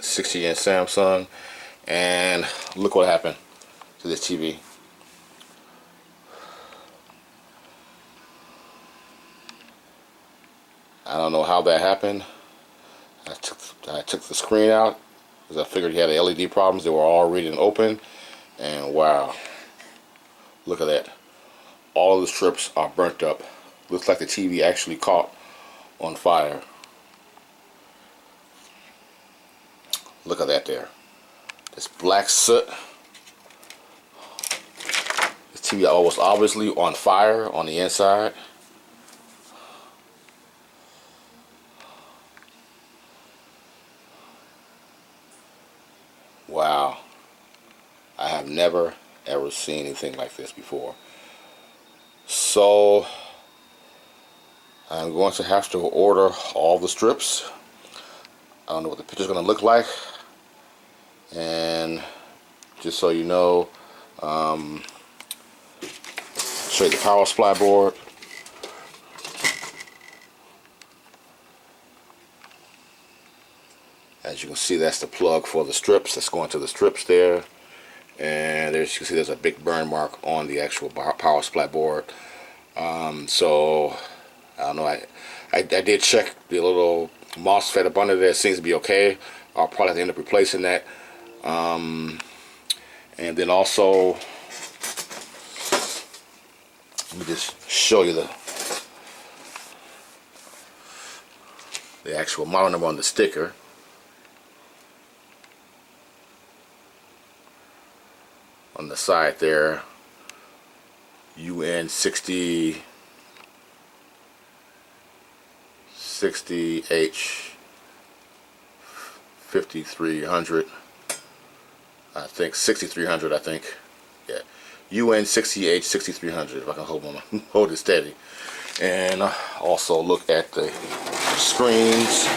60-inch Samsung, and look what happened to this TV. I don't know how that happened. I took the screen out because I figured he had LED problems. They were all reading open, and wow, look at that. All of the strips are burnt up. Looks like the TV actually caught on fire. Look at that there. This black soot. This TV was obviously on fire on the inside. Wow. I have never ever seen anything like this before. So I'm going to have to order all the strips. I don't know what the picture's going to look like. And just so you know, show you the power supply board. As you can see, that's the plug for the strips. That's going to the strips there. And there's, you can see there's a big burn mark on the actual power supply board. So I don't know. I did check the little MOSFET up under there. It seems to be okay. I'll probably have to end up replacing that. And then also, let me just show you the actual model number on the sticker. On the side there, UN60H6300, I think 6300. I think, yeah, UN60H6300. If I can hold it steady, and also look at the screens.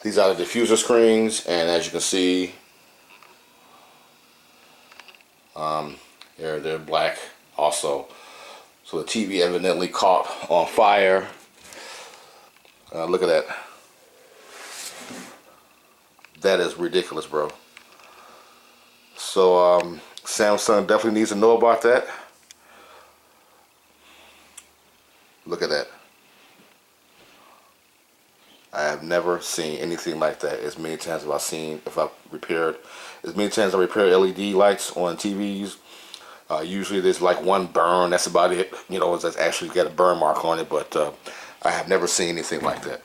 These are the diffuser screens, and as you can see, they're black also. So the TV evidently caught on fire. Look at that. That is ridiculous, bro. So Samsung definitely needs to know about that. Look at that. I have never seen anything like that. As many times as I've repaired LED lights on TVs. Usually there's like one burn, that's about it. You know, that's actually got a burn mark on it, but I have never seen anything like that.